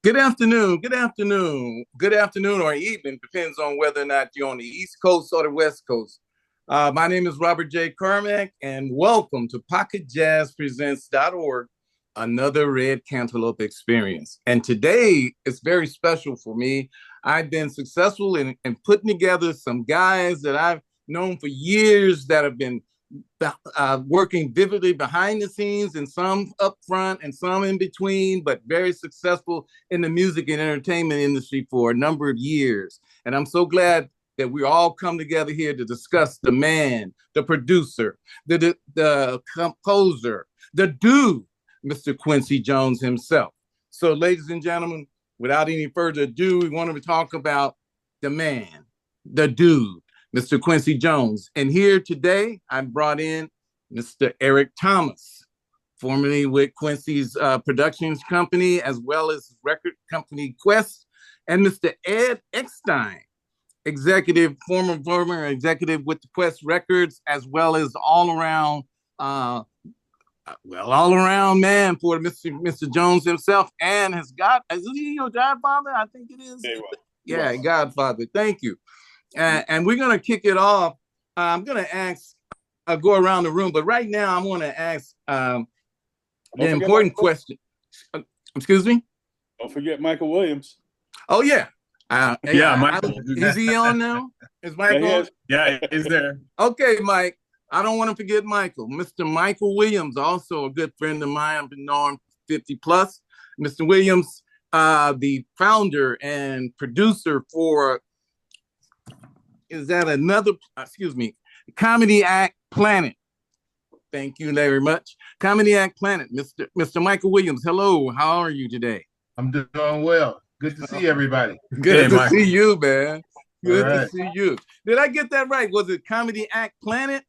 Good afternoon or evening, depends on whether or not you're on the East Coast or the West Coast. My name is Robert J. Carmack, and welcome to PocketJazzPresents.org, another Red Cantaloupe experience. And today is very special for me. I've been successful in putting together some guys that I've known for years that have been working vividly behind the scenes, and some up front and some in between, but very successful in the music and entertainment industry for a number of years. And I'm so glad that we all come together here to discuss the man, the producer, the composer, the dude, Mr. Quincy Jones himself. So, ladies and gentlemen, without any further ado, we want to talk about the man, the dude, Mr. Quincy Jones. And here today, I brought in Mr. Eric Thomas, formerly with Quincy's productions company, as well as record company Quest, and Mr. Ed Eckstein, former executive with the Quest Records, as well as all around man for Mr. Jones himself, and is he your godfather? I think it is. Yeah, godfather. Thank you. And we're going to kick it off. I'm going to go around the room, but right now I'm going to ask the important question. Excuse me? Don't forget Michael Williams. Oh, yeah. Michael. Is he on now? Is Michael on? Yeah, he's there. Okay, Mike. I don't want to forget Michael. Mr. Michael Williams, also a good friend of mine. I've been knowing him 50 plus. Mr. Williams, the founder and producer for Comedy Act Planet. Thank you very much. Comedy Act Planet. Mr. Michael Williams, hello. How are you today? I'm doing well. Good to see everybody. Good to see you, man. Good to see you. Did I get that right? Was it Comedy Act Planet?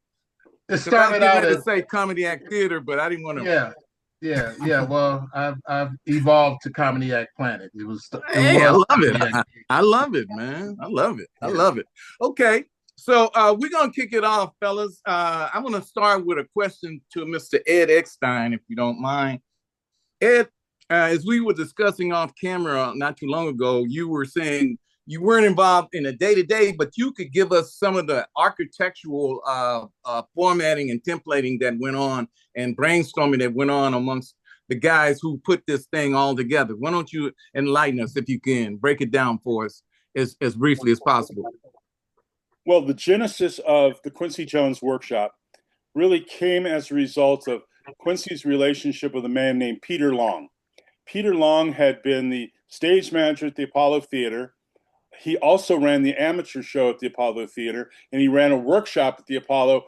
It started out to say Comedy Act Theater, but I didn't want to. Yeah. Well, I've evolved to Comedy Act Planet. I love it. I love it, man. I love it. Okay, so we're gonna kick it off, fellas. I'm gonna start with a question to Mr. Ed Eckstein, if you don't mind. Ed, as we were discussing off camera not too long ago, you were saying you weren't involved in the day-to-day, but you could give us some of the architectural formatting and templating that went on and brainstorming that went on amongst the guys who put this thing all together. Why don't you enlighten us, if you can, break it down for us as briefly as possible. Well, the genesis of the Quincy Jones Workshop really came as a result of Quincy's relationship with a man named Peter Long. Peter Long had been the stage manager at the Apollo Theater. He also ran the amateur show at the Apollo Theater, and he ran a workshop at the Apollo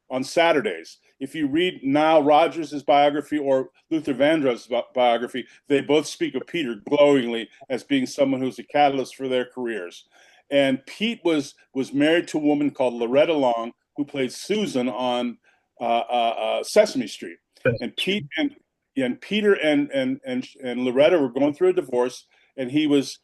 on Saturdays. If you read Nile Rodgers' biography or Luther Vandross's biography, they both speak of Peter glowingly as being someone who's a catalyst for their careers. And Pete was married to a woman called Loretta Long, who played Susan on Sesame Street. And Peter and Loretta were going through a divorce, and he was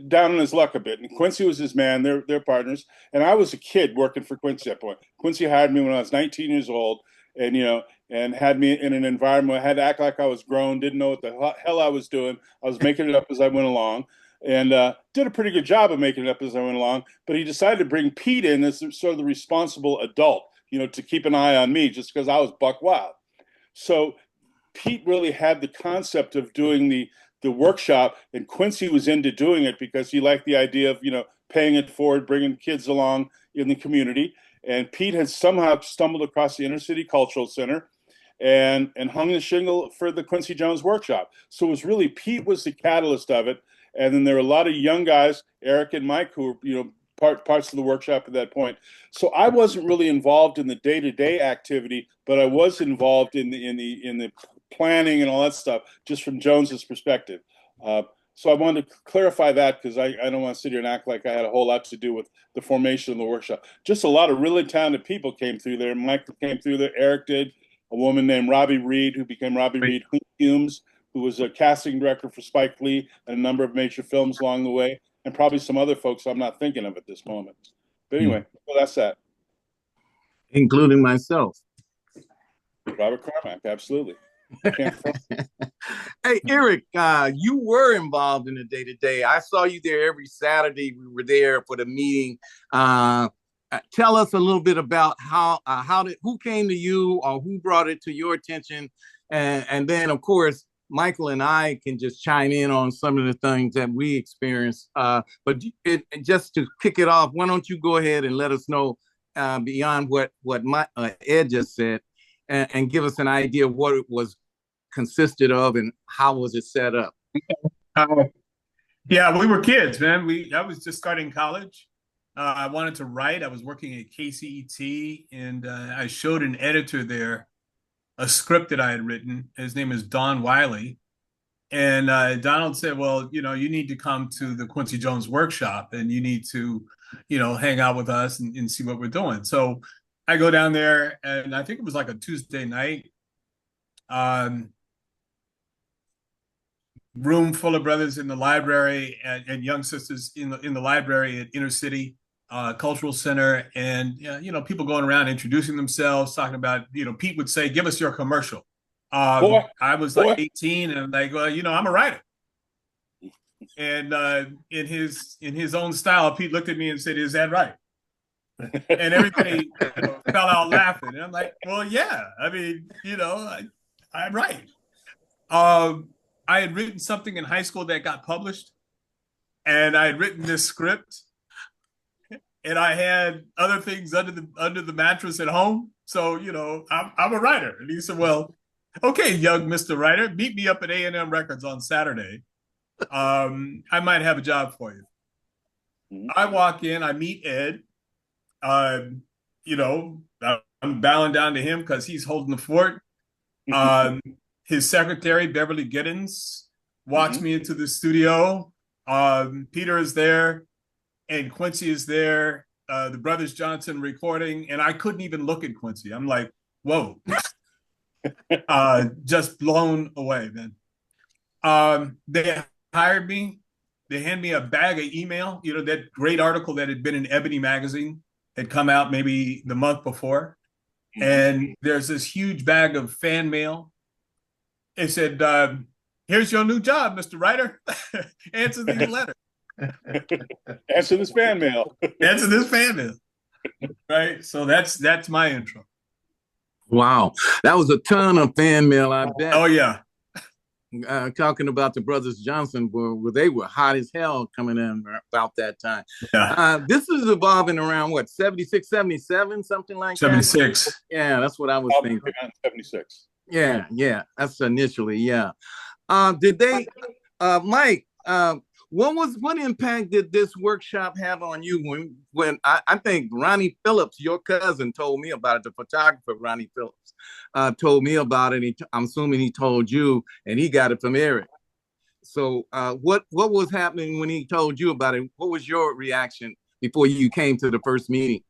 down on his luck a bit. And Quincy was his man, they're partners. And I was a kid working for Quincy at that point. Quincy hired me when I was 19 years old, and had me in an environment where I had to act like I was grown, didn't know what the hell I was doing. I was making it up as I went along, and did a pretty good job of making it up as I went along. But he decided to bring Pete in as sort of the responsible adult, to keep an eye on me just because I was buck wild. So Pete really had the concept of doing the workshop, and Quincy was into doing it because he liked the idea of, paying it forward, bringing kids along in the community. And Pete had somehow stumbled across the Inner City Cultural Center and hung the shingle for the Quincy Jones Workshop. So it was really, Pete was the catalyst of it. And then there were a lot of young guys, Eric and Mike, who were, parts of the workshop at that point. So I wasn't really involved in the day-to-day activity, but I was involved in the planning and all that stuff, just from Jones's perspective. So I wanted to clarify that, because I don't want to sit here and act like I had a whole lot to do with the formation of the workshop. Just a lot of really talented people came through there. Mike came through there. Eric did. A woman named Robbie Reed, who became Robbie Reed Humes, who was a casting director for Spike Lee and a number of major films along the way, and probably some other folks I'm not thinking of at this moment. But anyway, well, that's that. Including myself. Robert Carmack, absolutely. Hey, Eric, you were involved in the day to day. I saw you there every Saturday. We were there for the meeting. Tell us a little bit about who came to you or who brought it to your attention, and then of course Michael and I can just chime in on some of the things that we experienced. But just to kick it off, why don't you go ahead and let us know beyond what Ed just said, and give us an idea of what it was consisted of and how was it set up? Yeah, we were kids, man. I was just starting college. I wanted to write. I was working at KCET, and I showed an editor there a script that I had written. His name is Don Wiley. And Donald said, well, you need to come to the Quincy Jones workshop and you need to, hang out with us and see what we're doing. So I go down there, and I think it was like a Tuesday night. Room full of brothers in the library and young sisters in the library at Inner City Cultural Center, and people going around introducing themselves, talking about, Pete would say, "Give us your commercial." I was like 18, and I'm like, well, I'm a writer. And in his own style, Pete looked at me and said, "Is that right?" And everybody fell out laughing. And I'm like, well, yeah. I mean, I'm right. I had written something in high school that got published, and I had written this script, and I had other things under the mattress at home. So, I'm a writer. And he said, well, okay, young Mr. Writer, meet me up at A&M Records on Saturday. I might have a job for you. Mm-hmm. I walk in, I meet Ed. I'm bowing down to him because he's holding the fort. His secretary, Beverly Giddens, walks me into the studio. Peter is there, and Quincy is there. The Brothers Johnson recording, and I couldn't even look at Quincy. I'm like, whoa. Just blown away, man. They hired me. They handed me a bag of email. That great article that had been in Ebony magazine had come out maybe the month before. And there's this huge bag of fan mail. They said, here's your new job, Mr. Writer. Answer these letters. Answer this fan mail. Answer this fan mail. Right? So that's my intro. Wow. That was a ton of fan mail, I bet. Oh, yeah. Talking about the Brothers Johnson, where they were hot as hell coming in about that time. Yeah. This is evolving around, what, 76, 77, something like 76. That? Yeah, that's what I was thinking. 76. Yeah. That's initially, yeah. Did they, Mike, what impact did this workshop have on you when I think Ronnie Phillips, your cousin, told me about it, the photographer Ronnie Phillips, told me about it. I'm assuming he told you, and he got it from Eric. So what was happening when he told you about it? What was your reaction before you came to the first meeting?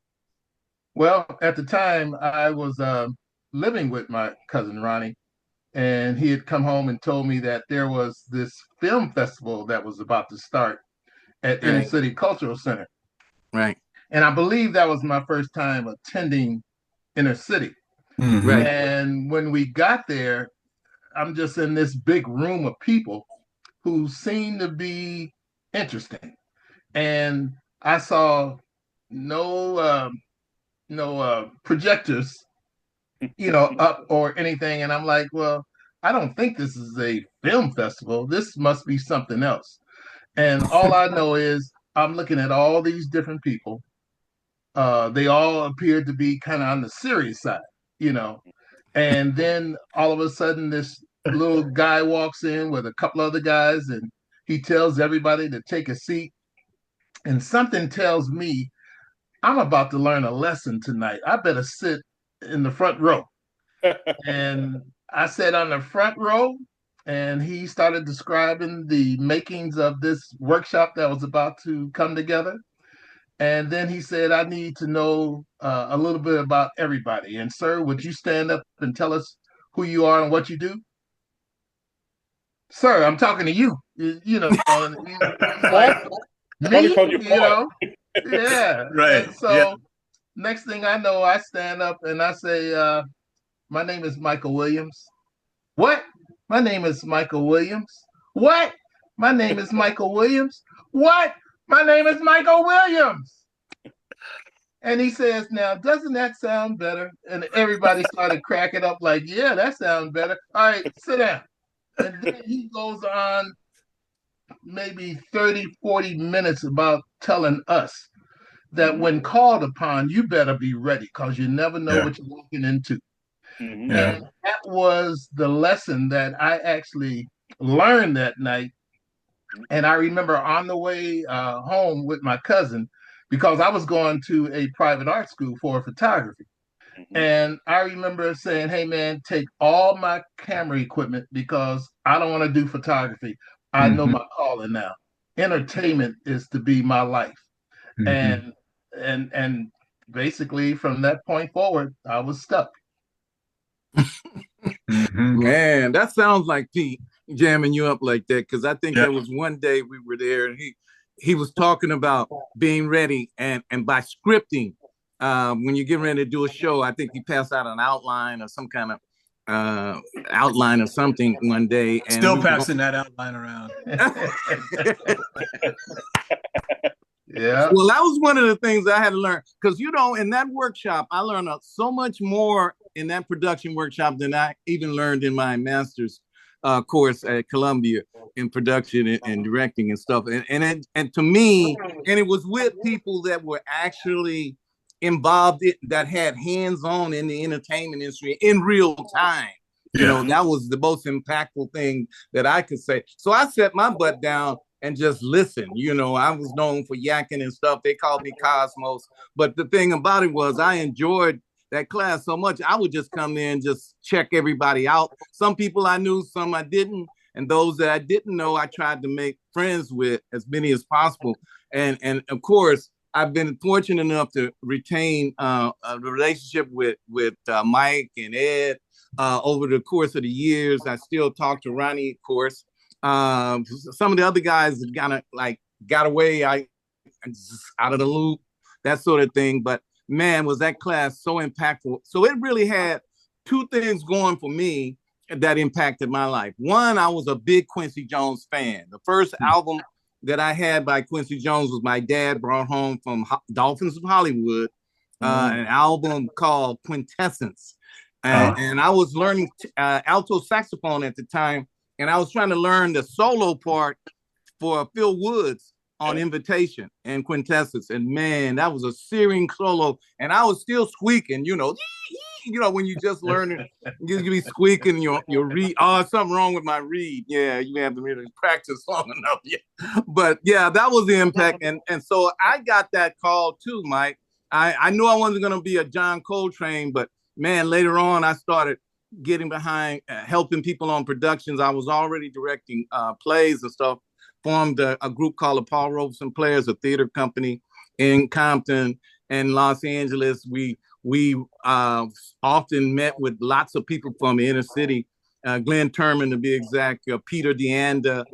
Well, at the time, I was living with my cousin Ronnie, and he had come home and told me that there was this film festival that was about to start at Inner City Cultural Center. Right. And I believe that was my first time attending Inner City. Mm-hmm. Right. And when we got there, I'm just in this big room of people who seemed to be interesting. And I saw no projectors up or anything. And I'm like, well, I don't think this is a film festival. This must be something else. And all I know is I'm looking at all these different people. They all appeared to be kind of on the serious side, And then all of a sudden, this little guy walks in with a couple other guys, and he tells everybody to take a seat. And something tells me I'm about to learn a lesson tonight. I better sit in the front row. And I sat on the front row, and he started describing the makings of this workshop that was about to come together. And then he said, I need to know a little bit about everybody. And sir, would you stand up and tell us who you are and what you do? Sir, I'm talking to you. Like, me, yeah. Right. And so next thing I know, I stand up and I say, my name is Michael Williams. What? My name is Michael Williams. What? My name is Michael Williams. What? My name is Michael Williams. And he says, now, doesn't that sound better? And everybody started cracking up like, yeah, that sounds better. All right, sit down. And then he goes on maybe 30, 40 minutes about telling us that when called upon, you better be ready because you never know what you're walking into. Mhm. Yeah. And that was the lesson that I actually learned that night. And I remember on the way home with my cousin, because I was going to a private art school for photography. Mhm. And I remember saying, hey, man, take all my camera equipment because I don't want to do photography. I know my calling now. Entertainment is to be my life. And and basically from that point forward, I was stuck. Man, that sounds like Pete jamming you up like that. Because I think there was one day we were there and he was talking about being ready and by scripting. When you're getting ready to do a show, I think he passed out an outline or some kind of outline or something one day. And Still passing that outline around. Yeah. Well, that was one of the things I had to learn because, you know, in that workshop, I learned so much more in that production workshop than I even learned in my master's course at Columbia in production and directing and stuff. And to me, and it was with people that were actually involved that had hands-on in the entertainment industry in real time. You know, that was the most impactful thing that I could say. So I set my butt down and just listen. You know, I was known for yakking and stuff. They called me Cosmos. But the thing about it was I enjoyed that class so much. I would just come there and just check everybody out. Some people I knew, some I didn't. And those that I didn't know, I tried to make friends with as many as possible. And of course, I've been fortunate enough to retain a relationship with Mike and Ed over the course of the years. I still talk to Ronnie, of course. Some of the other guys kind of like got away, I just out of the loop, that sort of thing. But man, was that class so impactful. So it really had two things going for me that impacted my life. One, I was a big Quincy Jones fan. The first album that I had by Quincy Jones was my dad brought home from Dolphins of Hollywood, an album called Quintessence. And I was learning alto saxophone at the time, and I was trying to learn the solo part for Phil Woods on Invitation and Quintessence. And man, that was a searing solo. And I was still squeaking, you know, when you just learn it, you be squeaking your reed. Oh, something wrong with my reed. Yeah, you have to really practice long enough. Yeah. But yeah, that was the impact. And so I got that call too, Mike. I knew I wasn't going to be a John Coltrane, but man, later on, I started getting behind helping people on productions. I was already directing plays and stuff. Formed a group called the Paul Robeson Players, a theater company in Compton and Los Angeles. We often met with lots of people from the inner city. Glenn Turman, to be exact, Peter DeAnda,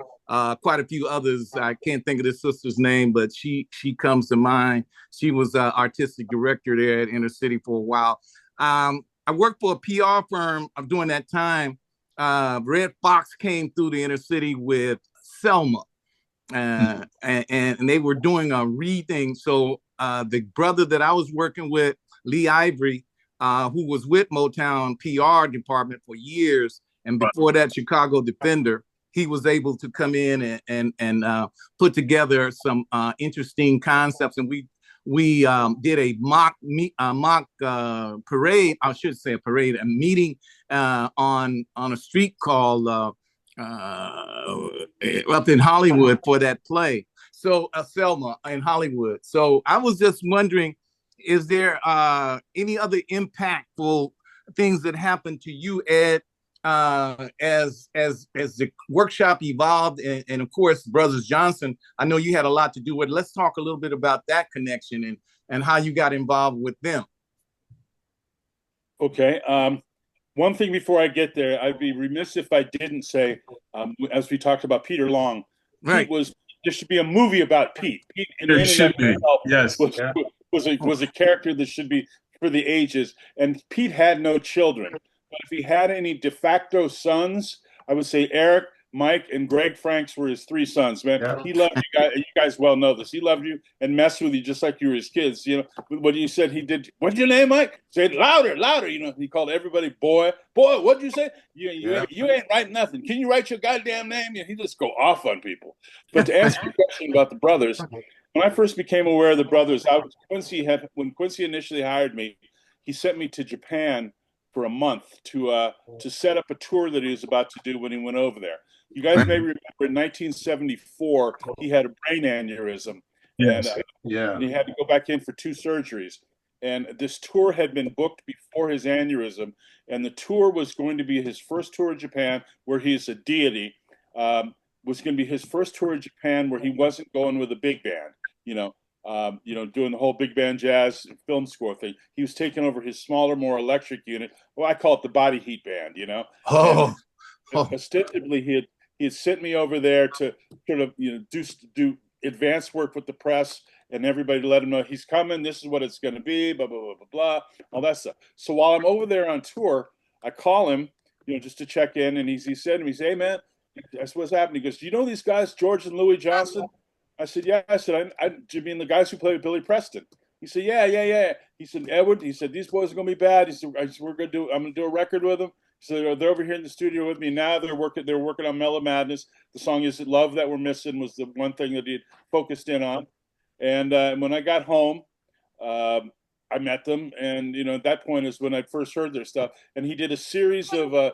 quite a few others. I can't think of the sister's name, but she comes to mind. She was artistic director there at Inner City for a while. I worked for a PR firm during that time. Red Fox came through the inner city with Selma, and they were doing a reading. So the brother that I was working with, Lee Ivory, who was with Motown PR department for years, and before that, Chicago Defender, he was able to come in and put together some interesting concepts, and we did a mock parade. I should say a parade, a meeting on a street called up in Hollywood for that play. So Selma in Hollywood. So I was just wondering, is there any other impactful things that happened to you, Ed, as the workshop evolved, and of course, Brothers Johnson, I know you had a lot to do with it. Let's talk a little bit about that connection and how you got involved with them. Okay. One thing before I get there, I'd be remiss if I didn't say, as we talked about Peter Long, right? There should be a movie about Pete. Pete there should be. Yes, was a character that should be for the ages. And Pete had no children. if he had any de facto sons, I would say Eric, Mike, and Greg Franks were his three sons, man. Yeah. He loved you guys. You guys well know this. He loved you and messed with you just like you were his kids. You know, what you said he did. What's your name, Mike? Say it louder, louder. You know, he called everybody boy. Boy, what'd you say? You ain't writing nothing. Can you write your goddamn name? He just go off on people. But to answer your question about the brothers, when I first became aware of the brothers, when Quincy initially hired me, he sent me to Japan for a month to set up a tour that he was about to do when he went over there. You guys may remember in 1974 he had a brain aneurysm, and he had to go back in for 2 surgeries. And this tour had been booked before his aneurysm, and the tour was going to be his first tour of Japan, where he's a deity. Was going to be his first tour of Japan where he wasn't going with a big band, doing the whole big band jazz film score thing. He was taking over his smaller, more electric unit. Well, I call it the Body Heat Band, Ostensibly, he had sent me over there to sort of, do advanced work with the press and everybody to let him know he's coming. This is what it's going to be, blah, blah, blah, blah, blah, all that stuff. So while I'm over there on tour, I call him, just to check in. And he said to me, hey, man, that's what's happening. He goes, do you know these guys, George and Louis Johnson? I said, yeah. I said, do you mean the guys who play with Billy Preston? He said, yeah. He said, Edward, he said, these boys are going to be bad. He said, I'm going to do a record with them. So they're over here in the studio with me now. They're working on Mellow Madness. The song Is It Love That We're Missing was the one thing that he had focused in on. And when I got home, I met them. And, at that point is when I first heard their stuff. And he did a series of a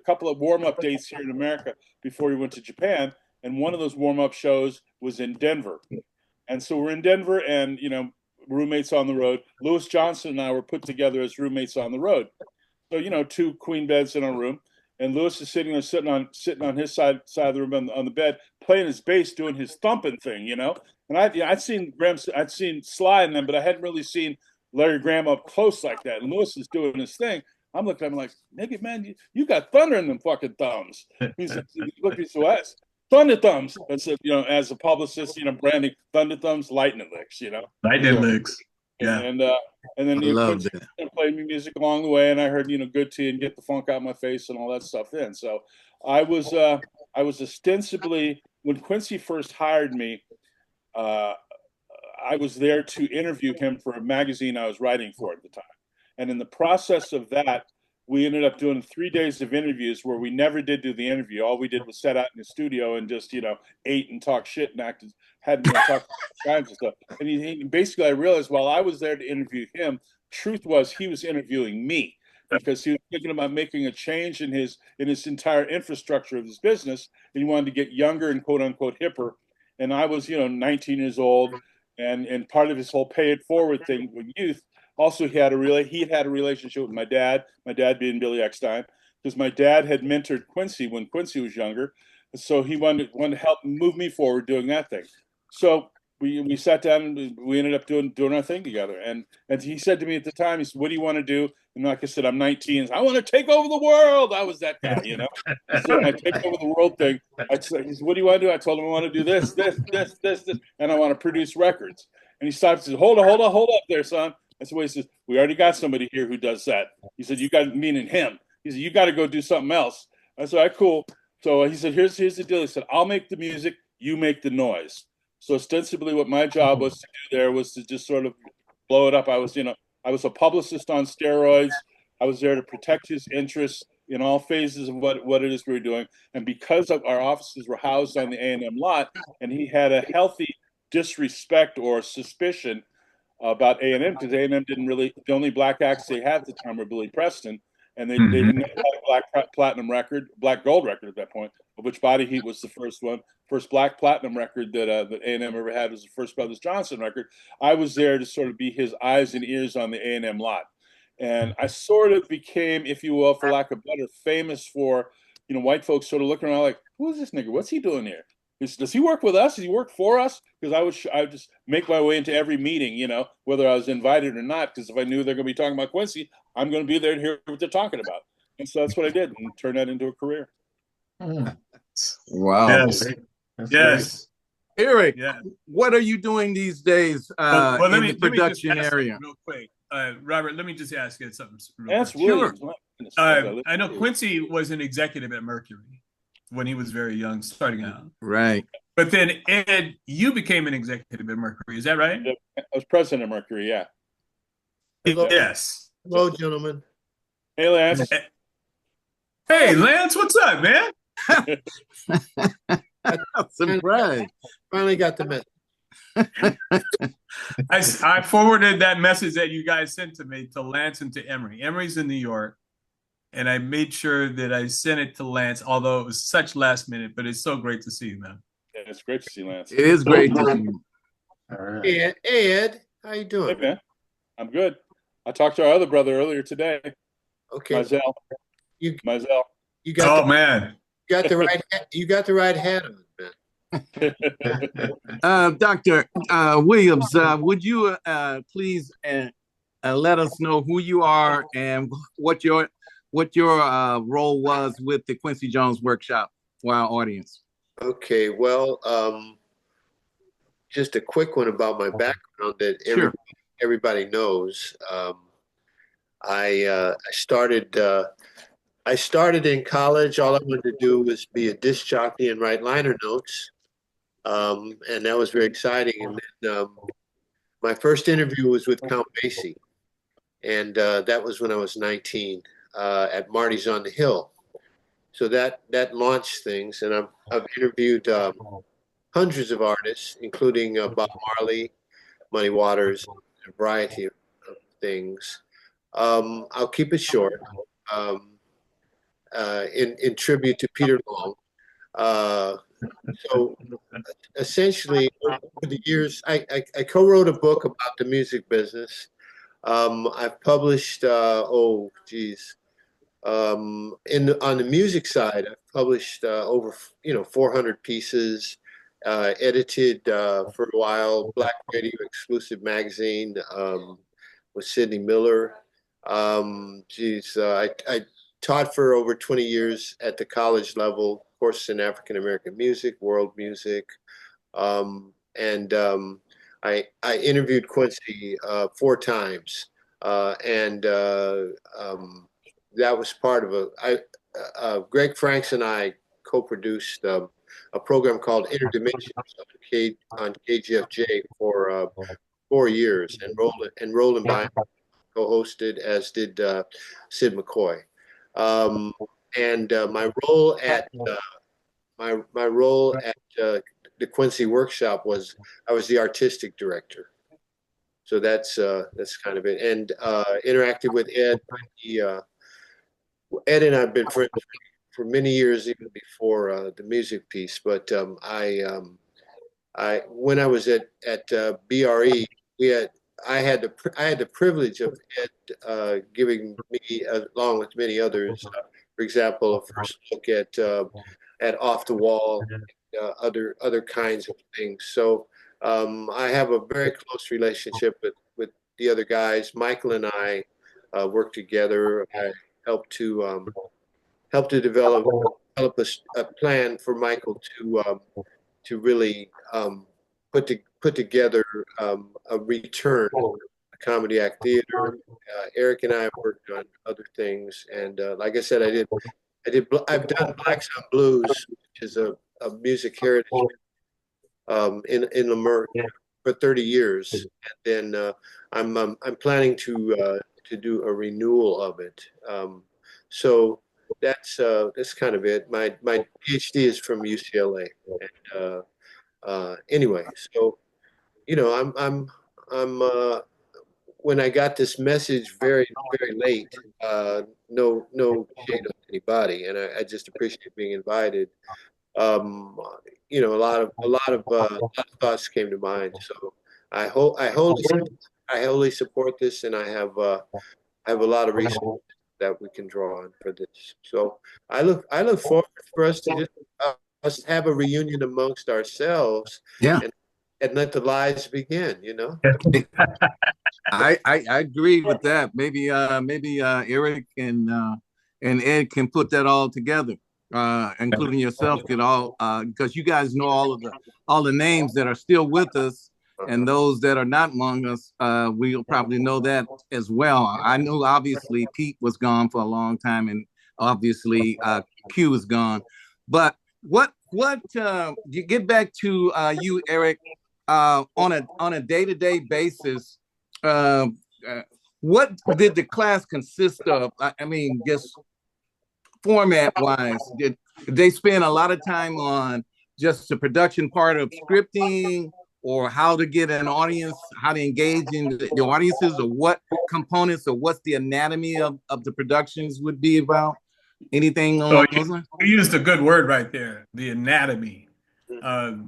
couple of warm-up dates here in America before he went to Japan. And one of those warm-up shows was in Denver. And so we're in Denver and, roommates on the road. Louis Johnson and I were put together as roommates on the road. So, 2 queen beds in a room, and Louis is sitting on his side of the room on the bed, playing his bass, doing his thumping thing, And I'd seen Sly in them, but I hadn't really seen Larry Graham up close like that. And Louis is doing his thing. I'm looking at him like, nigga, man, you got thunder in them fucking thumbs. He's looking at us. Thunder thumbs. I said, as a publicist, branding Thunder Thumbs, lightning licks, Lightning licks. Yeah. And then played me music along the way, and I heard Good Tea and Get the Funk Out of My Face and all that stuff then. So I was ostensibly, when Quincy first hired me, I was there to interview him for a magazine I was writing for at the time. And in the process of that, we ended up doing 3 days of interviews where we never did do the interview. All we did was sit out in the studio and just, ate and talk shit and acted, talk kinds of stuff. And he basically, I realized while I was there to interview him, truth was he was interviewing me because he was thinking about making a change in his entire infrastructure of his business. And he wanted to get younger and quote unquote hipper. And I was, 19 years old. And part of his whole pay it forward thing with youth. Also, he had a relationship with my dad being Billy Eckstine, because my dad had mentored Quincy when Quincy was younger. So he wanted to help move me forward doing that thing. So we sat down and we ended up doing our thing together. And he said to me at the time, he said, what do you want to do? And like I said, I'm 19. I want to take over the world. I was that guy, So I take over the world thing. He said, what do you want to do? I told him I want to do this, and I want to produce records. And he stopped and said, hold up there, son. That's the way he says, we already got somebody here who does that. He said, you got meaning him. He said, you got to go do something else. I said, all right, cool. So he said, here's the deal. He said, I'll make the music, you make the noise. So ostensibly what my job was to do there was to just sort of blow it up. I was a publicist on steroids. I was there to protect his interests in all phases of what it is we were doing. And because of our offices were housed on the A&M lot, and he had a healthy disrespect or suspicion about A&M, because A&M didn't really, the only black acts they had at the time were Billy Preston, and they didn't have a black gold record at that point, of which Body Heat was the first one. First black platinum record that A&M ever had was the first Brothers Johnson record. I was there to sort of be his eyes and ears on the A&M lot. And I sort of became, if you will, for lack of better, famous for, white folks sort of looking around like, who is this nigga? What's he doing here? Does he work with us? Does he work for us? Because I would just make my way into every meeting, whether I was invited or not. Because if I knew they're going to be talking about Quincy, I'm going to be there to hear what they're talking about. And so that's what I did, and turned that into a career. Wow. Yes. Yes. Eric, Yeah. what are you doing these days in the production area? Real quick, Robert. Let me just ask you something. That's Sure. I know Quincy was an executive at Mercury when he was very young, starting out. Right. But then Ed, you became an executive at Mercury. Is that right? I was president of Mercury. Yeah. Hello. Yes. Hello, gentlemen. Hey, Lance. Hey, Lance, what's up, man? Surprise. Finally got the message. I forwarded that message that you guys sent to me to Lance and to Emery. Emery's in New York, and I made sure that I sent it to Lance, although it was such last minute, but it's so great to see you, man. Yeah, it's great to see Lance. It is great to see you. All right. Hey, Ed, how you Hey, doing? man. I'm good. I talked to our other brother earlier today, Okay, Mizell. You- Mizell. you got Oh, man. the right hat on, man. Dr. Williams, would you please let us know who you are and what your role was with the Quincy Jones Workshop for our audience? Okay, well, just a quick one about my background that Sure. everybody knows. I started in college. All I wanted to do was be a disc jockey and write liner notes, and that was very exciting. And then my first interview was with Count Basie, and that was when I was 19 at Marty's on the Hill. So that launched things, and I've interviewed hundreds of artists, including Bob Marley, Muddy Waters, a variety of things. I'll keep it short. In tribute to Peter Long. So essentially, over the years, I co-wrote a book about the music business. I've published, on the music side, I've published over 400 pieces. Edited for a while, Black Radio exclusive magazine with Sidney Miller. I taught for over 20 years at the college level, courses in African American music, world music, and I interviewed Quincy 4 times, and that was part of Greg Franks and I co-produced a program called Interdimensions on KGFJ for 4 years, and Roland Bynum co-hosted, as did Sid McCoy. And my role at the Quincy Workshop was I was the artistic director. So that's kind of it. And interacted with Ed. Ed and I've been friends for many years, even before the music piece. But when I was at BRE, I had the privilege of Ed giving me, along with many others, for example, a first look at Off the Wall, other kinds of things. So I have a very close relationship with the other guys. Michael and I work together. I helped to develop a plan for Michael to really put together a return, a comedy act theater. Eric and I have worked on other things, and like I said, I've done Blacks on Blues, which is a music heritage in Leimert for 30 years, and then I'm planning to do a renewal of it. So that's kind of it. My PhD is from UCLA, and anyway, so I'm when I got this message very late, no shade on anybody, and I just appreciate being invited. A lot of thoughts came to mind. So I wholly support this, and I have a lot of resources that we can draw on for this. So I look forward for us to just us have a reunion amongst ourselves. Yeah. And let the lives begin, I agree with that. Maybe Eric and Ed can put that all together. including yourself, could all because you guys know all the names that are still with us, and those that are not among us, we'll probably know that as well. I know obviously Pete was gone for a long time, and obviously Q is gone. But what you get back to you, Eric, on a day-to-day basis, what did the class consist of? I mean, just format wise, did they spend a lot of time on just the production part of scripting, or how to get an audience, how to engage in the audiences, or what components, or what's the anatomy of the productions would be about? Anything So along those lines? you used a good word right there, the anatomy.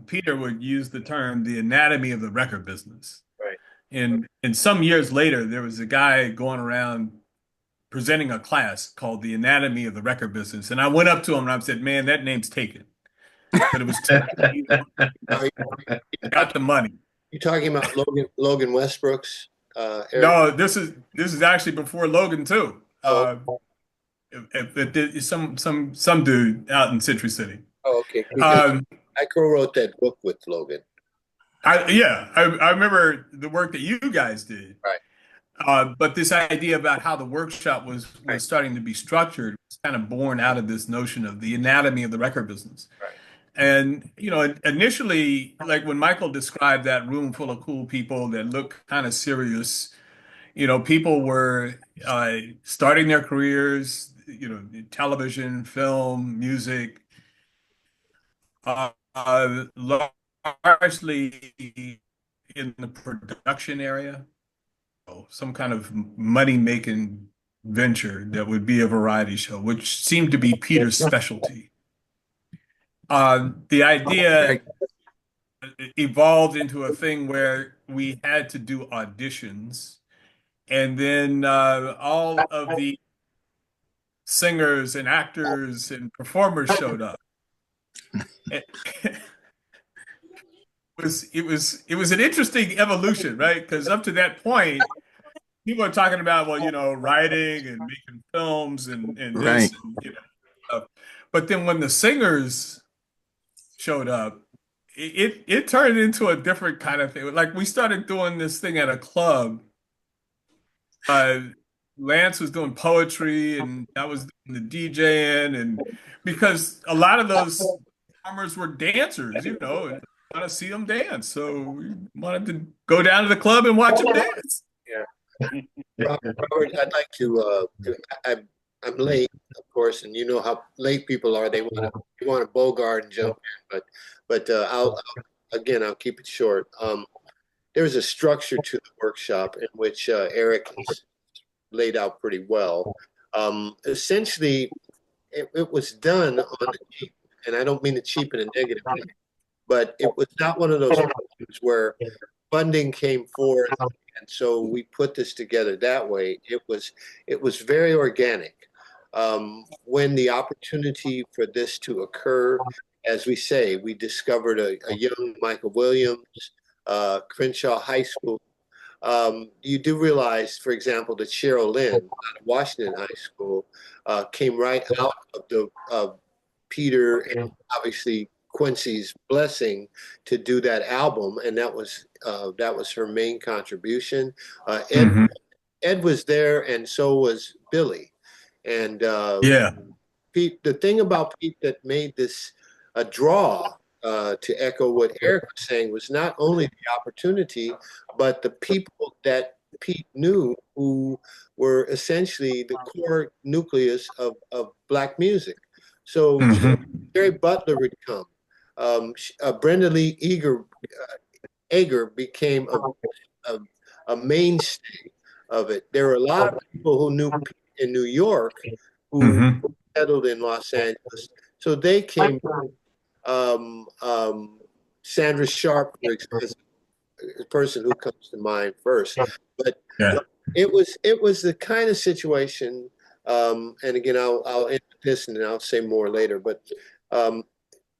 Peter would use the term the anatomy of the record business. Right. And some years later, there was a guy going around presenting a class called The Anatomy of the Record Business. And I went up to him and I said, man, that name's taken. But it was got the money. You talking about Logan Westbrook's? Eric? No, this is actually before Logan too. Some dude out in Citrus City. Oh, okay. I co-wrote that book with Logan. I remember the work that you guys did. Right. But this idea about how the workshop was starting to be structured was kind of born out of this notion of the anatomy of the record business. Right. And, initially, like when Michael described that room full of cool people that look kind of serious, people were starting their careers, in television, film, music, largely in the production area, some kind of money-making venture that would be a variety show, which seemed to be Peter's specialty. The idea evolved into a thing where we had to do auditions, and then all of the singers and actors and performers showed up. It was an interesting evolution, right? Because up to that point, people are talking about, writing and making films and Right. this and stuff. But then when the singers showed up, it turned into a different kind of thing. Like we started doing this thing at a club. Lance was doing poetry, and I was doing the DJing, and because a lot of those performers were dancers, and want to see them dance, so we wanted to go down to the club and watch them dance. Yeah. Robert, I'd like to. I'm late, of course, and you know how late people are. They want to bogart and jump in, but I'll keep it short. There's a structure to the workshop in which Eric has laid out pretty well. Essentially, it was done on the cheap, and I don't mean the cheap in a negative way, but it was not one of those things where funding came forth, and so we put this together that way. It was very organic. When the opportunity for this to occur, as we say, we discovered a young Michael Williams, Crenshaw High School. You do realize, for example, that Cheryl Lynn out of Washington High School came right out of Peter and obviously Quincy's blessing to do that album, and that was her main contribution. Ed was there, and so was Billy. And Pete, the thing about Pete that made this a draw, to echo what Eric was saying, was not only the opportunity, but the people that Pete knew who were essentially the core nucleus of Black music. So Jerry Butler would come. Brenda Lee Eager became a mainstay of it. There were a lot of people who knew Pete in New York who settled in Los Angeles. So they came. Sandra Sharp, for example, is a person who comes to mind first. But it was the kind of situation, and again, I'll end this and then I'll say more later. But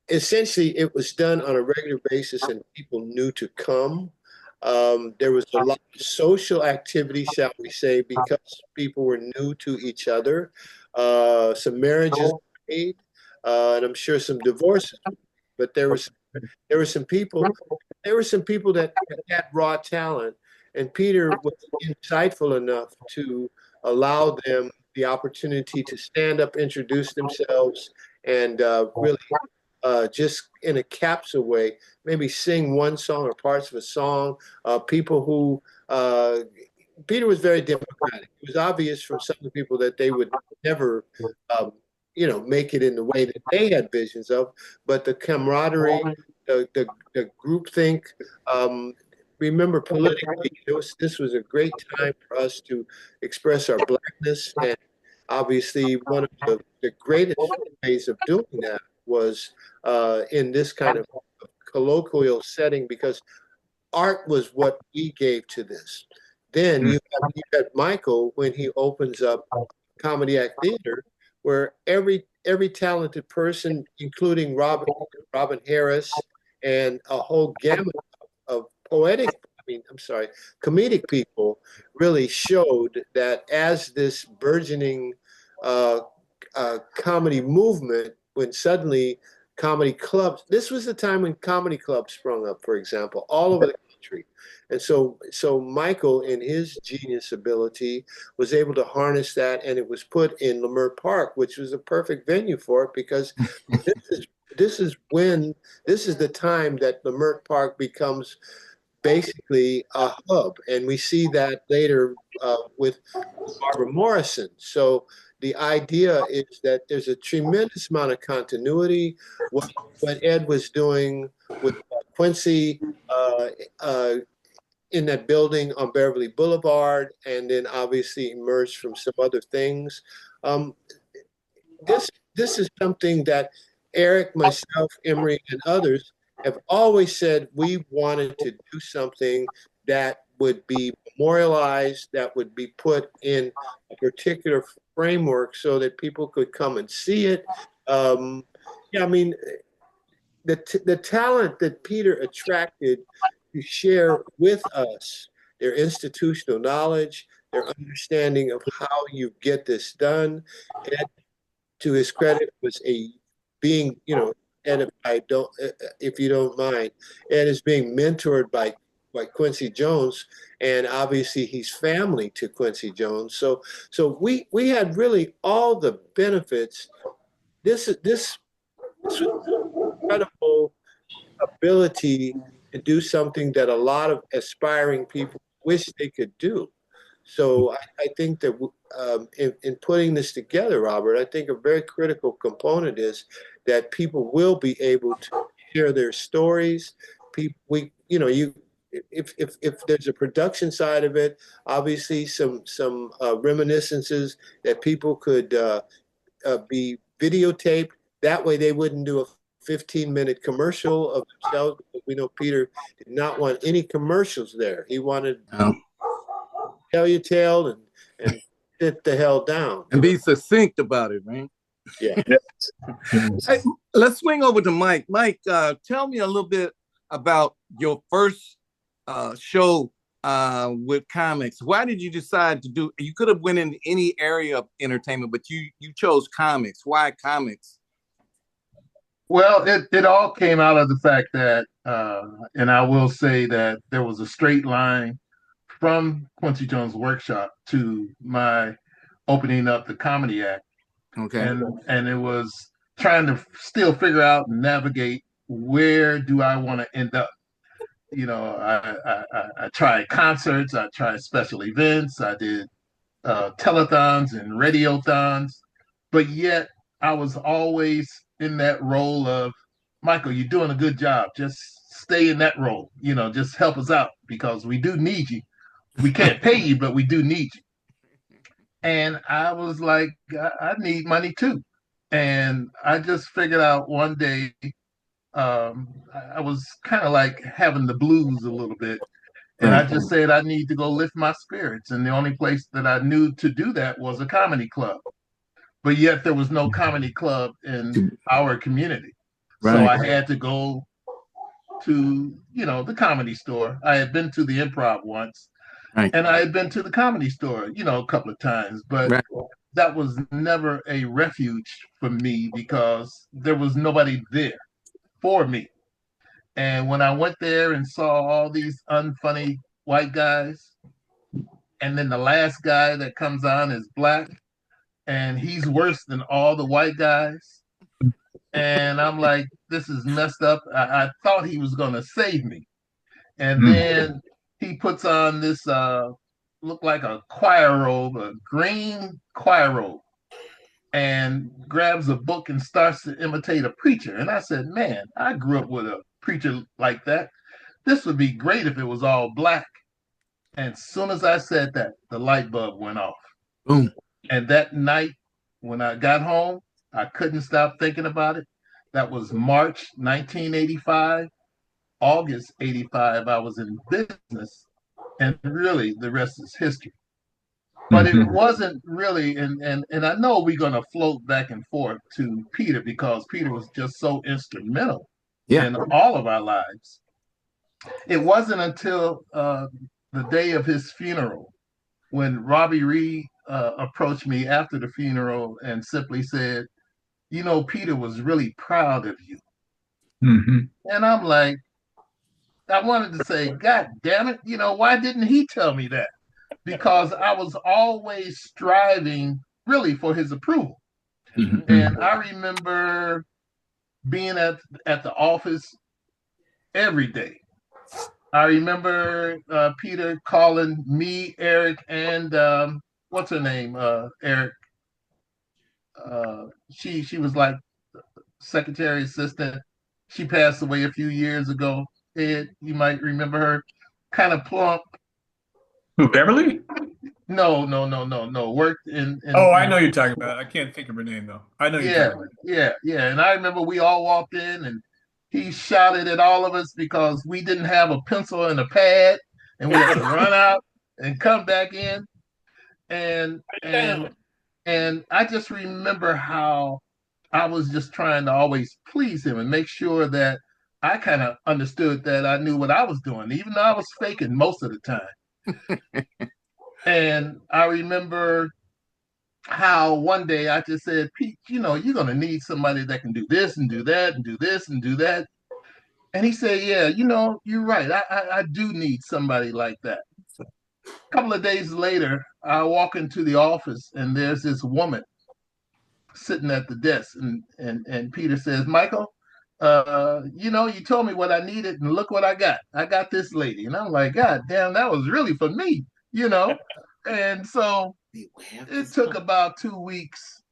essentially, it was done on a regular basis, and people knew to come. There was a lot of social activity, shall we say, because people were new to each other. Some marriages were made. and I'm sure some divorces. But there were some people that had raw talent, and Peter was insightful enough to allow them the opportunity to stand up, introduce themselves, and really just in a capsule way, maybe sing one song or parts of a song. People who Peter was very democratic. It was obvious from some of the people that they would never, make it in the way that they had visions of. But the camaraderie, the groupthink. Remember, politically, this was a great time for us to express our blackness, and obviously, one of the greatest ways of doing that was in this kind of colloquial setting, because art was what we gave to this. Then you had Michael when he opens up Comedy Act Theater, where every talented person, including Robin Harris and a whole gamut of comedic people, really showed that as this burgeoning comedy movement, when suddenly comedy clubs, this was the time when comedy clubs sprung up, for example, all over the country. And so Michael, in his genius ability, was able to harness that, and it was put in Leimert Park, which was a perfect venue for it, because this is the time that Leimert Park becomes basically a hub, and we see that later with Barbara Morrison. So the idea is that there's a tremendous amount of continuity. What Ed was doing with Quincy in that building on Beverly Boulevard, and then obviously emerged from some other things. This is something that Eric, myself, Emery, and others have always said we wanted to do something that would be memorialized, that would be put in a particular framework so that people could come and see it. The talent that Peter attracted to share with us, their institutional knowledge, their understanding of how you get this done, and to his credit, was being, Ed, if you don't mind, Ed is being mentored by Quincy Jones, and obviously he's family to Quincy Jones. So we had really all the benefits. This was incredible ability to do something that a lot of aspiring people wish they could do. So I think that in putting this together, Robert, I think a very critical component is that people will be able to share their stories. If there's a production side of it, obviously some reminiscences that people could be videotaped. That way they wouldn't do a 15-minute commercial of themselves. We know Peter did not want any commercials there. He wanted tell your tale and sit the hell down. And be succinct about it, right? Yeah. Hey, let's swing over to Mike. Mike, tell me a little bit about your first show with comics. Why did you decide to do, you could have went in any area of entertainment, but you chose comics. Why comics? Well, it all came out of the fact that, and I will say that there was a straight line from Quincy Jones Workshop to my opening up the Comedy Act. Okay. And it was trying to still figure out and navigate, where do I want to end up? I tried concerts, I tried special events, I did telethons and radiothons, but yet I was always in that role of, Michael, you're doing a good job. Just stay in that role. Just help us out, because we do need you. We can't pay you, but we do need you. And I was like, I need money too. And I just figured out one day, I was kind of like having the blues a little bit. And I just said, I need to go lift my spirits. And the only place that I knew to do that was a comedy club. But yet there was no comedy club in our community. Right. So I had to go to, the Comedy Store. I had been to the Improv once. Right. And I had been to the Comedy Store, a couple of times. But that was never a refuge for me because there was nobody there for me. And when I went there and saw all these unfunny white guys, and then the last guy that comes on is black, and he's worse than all the white guys. And I'm like, this is messed up. I thought he was going to save me. And then he puts on this look like a choir robe, a green choir robe, and grabs a book and starts to imitate a preacher. And I said, man, I grew up with a preacher like that. This would be great if it was all black. And as soon as I said that, the light bulb went off. Boom. And that night, when I got home, I couldn't stop thinking about it. That was March 1985. August 85, I was in business. And really, the rest is history. But it wasn't really, and I know we're going to float back and forth to Peter because Peter was just so instrumental in all of our lives. It wasn't until the day of his funeral when Robbie Reed approached me after the funeral and simply said, you know, Peter was really proud of you. And I'm like, I wanted to say, God damn it, you know, why didn't he tell me that? Because I was always striving really for his approval. And I remember being at the office every day. I remember Peter calling me, Eric, and what's her name? Eric. She was like secretary assistant. She passed away a few years ago. Ed, you might remember her. Kind of plump. Who, Beverly? No. Worked in Oh, I know you're talking about. I can't think of her name though. I know you're talking about. Yeah. And I remember we all walked in and he shouted at all of us because we didn't have a pencil and a pad, and we had to run out and come back in. And I just remember how I was just trying to always please him and make sure that I kind of understood that I knew what I was doing, even though I was faking most of the time. And I remember how one day I just said, Pete, you know, you're going to need somebody that can do this and do that and do this and do that. And he said, yeah, you know, you're right. I do need somebody like that. A couple of days later, I walk into the office and there's this woman sitting at the desk. And Peter says, Michael, you know, you told me what I needed and look what I got. I got this lady. And I'm like, God damn, that was really for me, you know? And so it took about 2 weeks.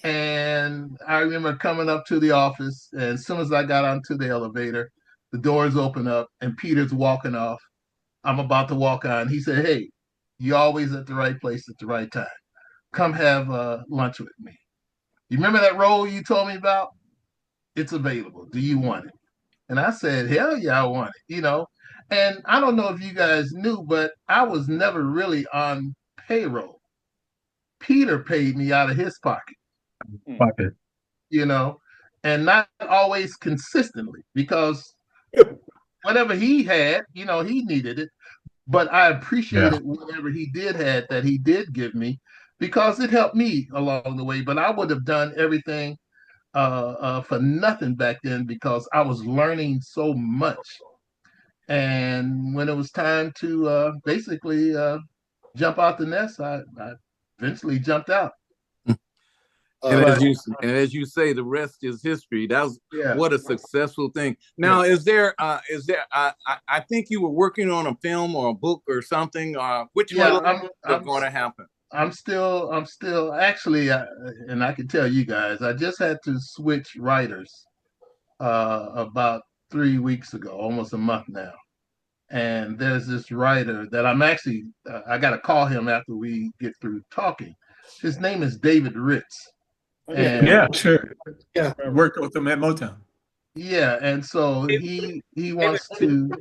And I remember coming up to the office, and as soon as I got onto the elevator, the doors open up and Peter's walking off. I'm about to walk on. He said, hey, you're always at the right place at the right time. Come have lunch with me. You remember that role you told me about? It's available. Do you want it? And I said, hell yeah, I want it, you know? And I don't know if you guys knew, but I was never really on payroll. Peter paid me out of his pocket. You know, and not always consistently because whatever he had, you know, he needed it. But I appreciated whatever he did had that he did give me because it helped me along the way. But I would have done everything for nothing back then because I was learning so much. And when it was time to basically jump out the nest, I eventually jumped out. And as you say, the rest is history. That's what a successful thing. Now, is there? I think you were working on a film or a book or something. Which one is going to happen? I'm still actually, and I can tell you guys, I just had to switch writers about 3 weeks ago, almost a month now. And there's this writer that I'm actually, I got to call him after we get through talking. His name is David Ritz. And, yeah, sure. Yeah, I worked with him at Motown. Yeah, and so he wants to,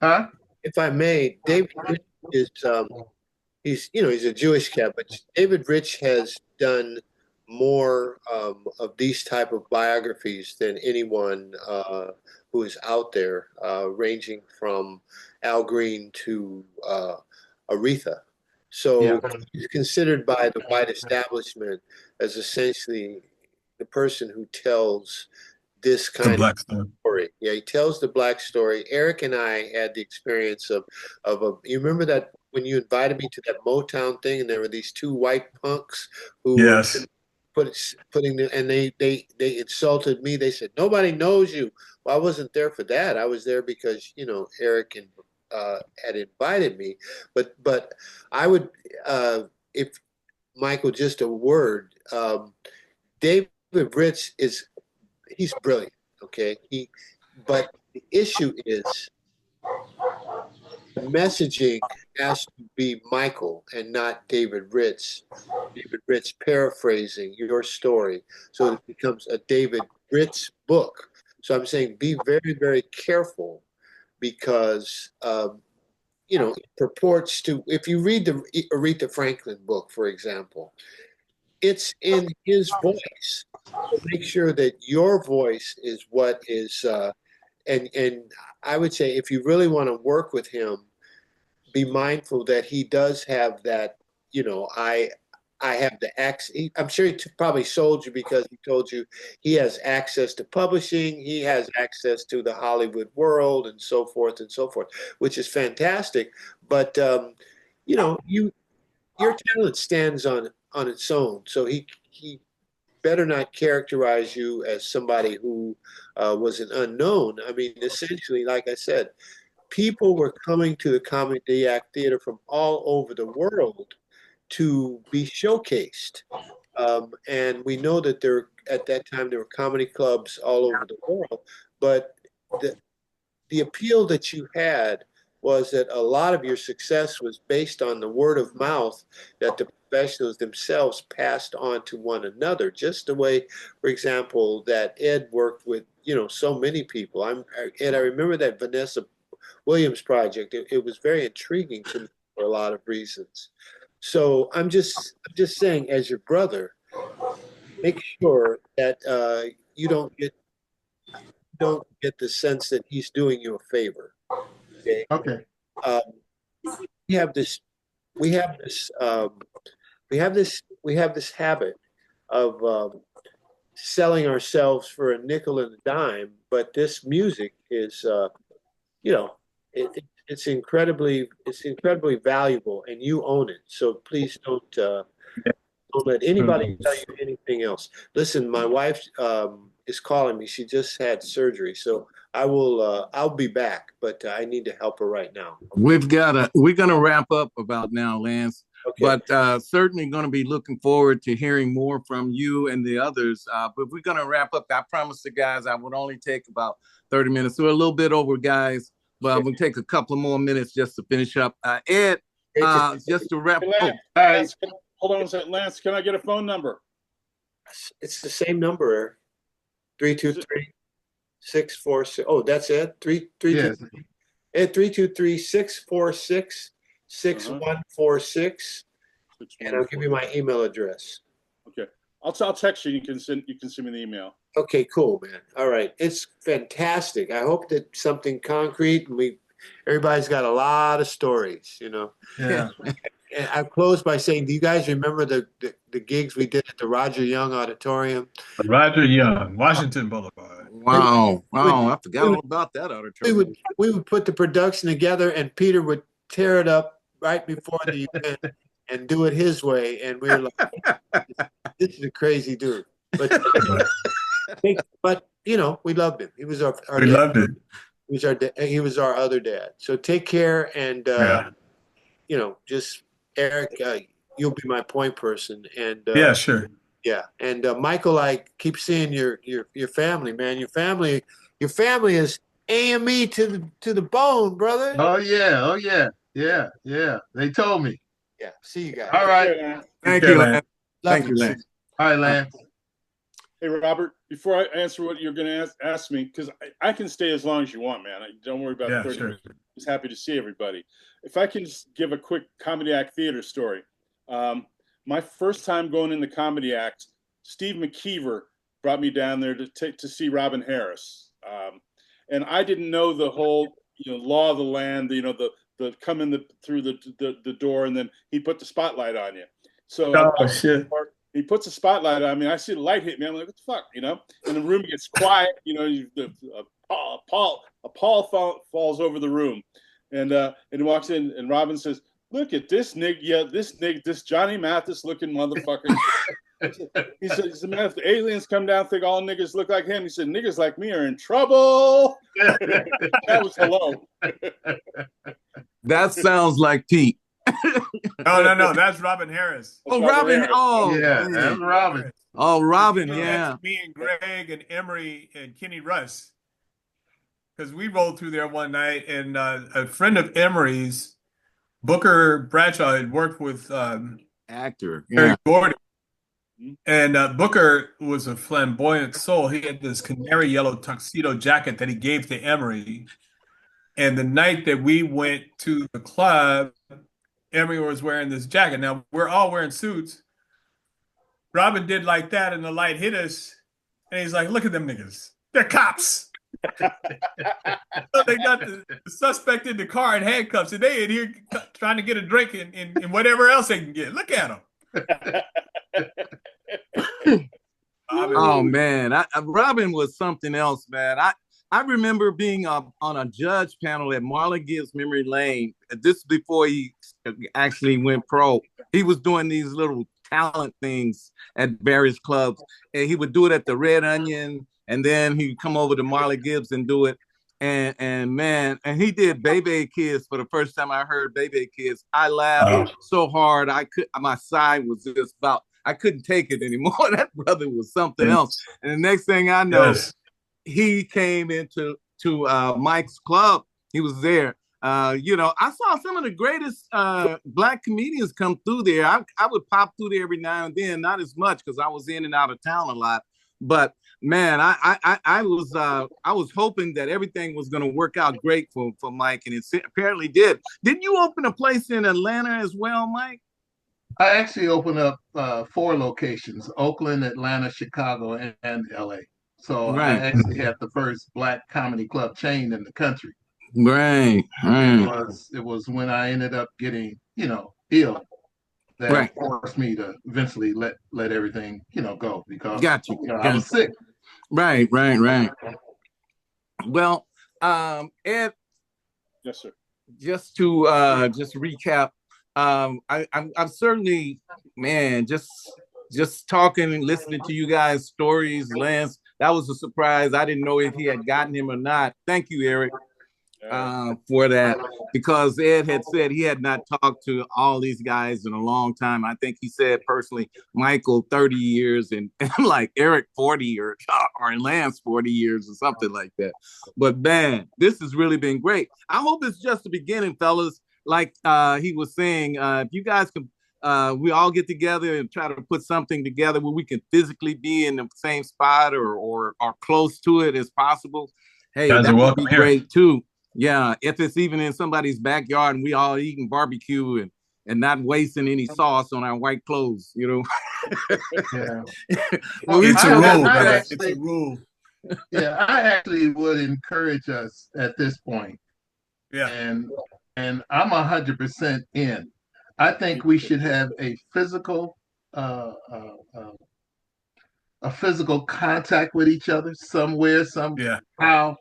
huh? If I may, David is he's a Jewish cat, but David Rich has done more of these type of biographies than anyone who is out there, ranging from Al Green to Aretha. So Yeah. he's considered by the white establishment as essentially the person who tells this The kind of black stuff. story. Yeah, he tells the black story. Eric and I had the experience of a. You remember that when you invited me to that Motown thing, and there were these two white punks who were Yes. putting the, and they insulted me. They said nobody knows you. Well, I wasn't there for that. I was there because Eric and had invited me. But I would if Michael, just a word. David Ritz he's brilliant. Okay, but the issue is the messaging has to be Michael and not David Ritz. David Ritz paraphrasing your story, so it becomes a David Ritz book. So I'm saying be very, very careful because it purports to. If you read the Aretha Franklin book, for example, it's in his voice. So make sure that your voice is what is, and I would say if you really want to work with him, be mindful that he does have that. I have the access. I'm sure he probably sold you because he told you he has access to publishing, he has access to the Hollywood world, and so forth, which is fantastic. But your talent stands on its own. So he better not characterize you as somebody who was an unknown. I mean, essentially, like I said, people were coming to the Comedy Act Theater from all over the world to be showcased. And we know that at that time there were comedy clubs all over the world, but the appeal that you had was that a lot of your success was based on the word of mouth that the professionals themselves passed on to one another. Just the way, for example, that Ed worked with, so many people. Ed, I remember that Vanessa Williams project. It was very intriguing to me for a lot of reasons. So I'm just saying, as your brother, make sure that you don't get the sense that he's doing you a favor. Okay. Okay. Um, we have this we have this habit of selling ourselves for a nickel and a dime, but this music is it's incredibly valuable, and you own it. So please don't let anybody tell you anything else. Listen, my wife is calling me. She just had surgery, so I'll be back, but I need to help her right now. We're gonna wrap up about now, Lance. Okay. But certainly going to be looking forward to hearing more from you and the others. But we're going to wrap up. I promised the guys I would only take about 30 minutes. So we're a little bit over, guys. But I'm going to take a couple of more minutes just to finish up. Ed, just to wrap up. Lance, hold on a second. Lance, can I get a phone number? It's the same number, 323-646. Oh, that's Ed? 323. Ed, 323-646-6146. And I'll give you my email address. Okay. I'll text you. You can send me the email. Okay, cool, man. All right. It's fantastic. I hope that something concrete, and everybody's got a lot of stories, Yeah. And I'll close by saying, do you guys remember the gigs we did at the Roger Young Auditorium? Roger Young, Washington Boulevard. Wow. I forgot all about that auditorium. We would put the production together, and Peter would tear it up right before the event and do it his way. And we were like, this is a crazy dude. But we loved him. He was our We dad. loved it. He was our other dad. So take care, and just Eric, you'll be my point person. And yeah, sure. Yeah, and Michael, I keep seeing your family, man. Your family is AME to the bone, brother. Oh yeah. They told me. Yeah. See you guys. All right. Thank you, Lance. Thank you, Lance. All right, Lance. Hey, Robert, before I answer what you're going to ask me, because I can stay as long as you want, man. Don't worry about 30 sure. minutes. Just happy to see everybody. If I can just give a quick Comedy Act Theater story. My first time going in the Comedy Act, Steve McKeever brought me down there to see Robin Harris. And I didn't know the whole, law of the land, the come in through the door, and then he put the spotlight on you. So Oh shit! he puts a spotlight on me. I see the light hit me. I'm like, what the fuck, you know? And the room gets quiet. You know, a pall falls over the room, and he walks in, and Robin says, "Look at this this Johnny Mathis looking motherfucker." He said, "Man, if the aliens come down, think all niggas look like him." He said, "Niggas like me are in trouble." That was hello. That sounds like Pete. No, that's Robin Harris. Oh, Robin. Harris. Oh, Yeah, man. that's Robin. Oh, Robin. You know, Yeah. that's me and Greg and Emery and Kenny Russ, because we rolled through there one night, and a friend of Emery's, Booker Bradshaw, had worked with Actor. Terry Yeah. Gordon. And Booker was a flamboyant soul. He had this canary yellow tuxedo jacket that he gave to Emery. And the night that we went to the club, Emery was wearing this jacket. Now, we're all wearing suits. Robin did like that, and the light hit us. And he's like, look at them niggas. They're cops. So they got the suspect in the car in handcuffs, and they in here trying to get a drink and whatever else they can get. Look at them. Oh man, Robin was something else, man. I remember being on a judge panel at Marlon Gibbs Memory Lane. This is before he actually went pro. He was doing these little talent things at various clubs, and he would do it at the Red Onion, and then he'd come over to Marlon Gibbs and do it. And man, and he did Baby Kids for the first time I heard Baby Kids. I laughed so hard my side was just about. I couldn't take it anymore. That brother was something else. And the next thing I know, he came into Mike's club. He was there. You know, I saw some of the greatest Black comedians come through there. I would pop through there every now and then, not as much because I was in and out of town a lot. But man, I was hoping that everything was going to work out great for Mike, and it apparently did. Didn't you open a place in Atlanta as well, Mike? I actually opened up 4 locations: Oakland, Atlanta, Chicago, and LA. So right. I actually had the first Black comedy club chain in the country. Right. It was when I ended up getting, ill that forced me to eventually let everything, go because I was sick. Right. Well, Ed. Yes, sir. Just to recap, I'm certainly, man, just talking and listening to you guys' stories, Lance. That was a surprise. I didn't know if he had gotten him or not. Thank you, Eric, for that, because Ed had said he had not talked to all these guys in a long time. I think he said personally, Michael 30 years and like Eric 40 or Lance 40 years or something like that. But man, this has really been great. I hope it's just the beginning, fellas. Like he was saying, if you guys can, we all get together and try to put something together where we can physically be in the same spot or close to it as possible. Hey, that would be great too. Yeah, if it's even in somebody's backyard and we all eating barbecue and not wasting any sauce on our white clothes, Yeah. Well, it's a rule, brother. It's a rule. Yeah, I actually would encourage us at this point. Yeah. And I'm 100% in. I think we should have a physical contact with each other somewhere, somehow,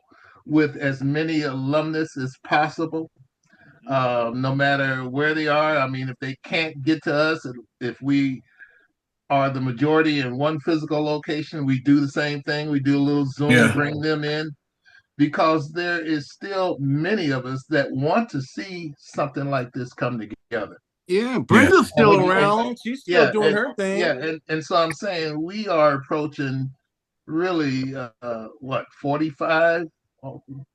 with as many alumnus as possible, no matter where they are. I mean, if they can't get to us, if we are the majority in one physical location, we do the same thing. We do a little Zoom, bring them in. Because there is still many of us that want to see something like this come together. Yeah, Brenda's still around. She's still doing her thing. Yeah, and so I'm saying we are approaching really, 45,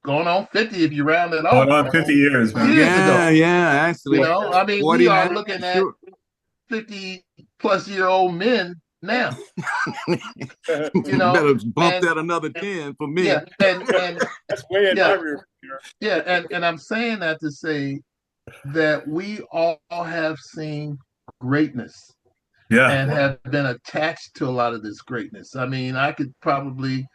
going on 50 if you round it off. Going on 50 years, man. Yeah, actually. I mean, we are looking at 50-plus-year-old men now. Better bump that another 10 for me. Yeah, and that's way in my rear. Yeah, and I'm saying that to say that we all have seen greatness, and have been attached to a lot of this greatness. I mean, I could probably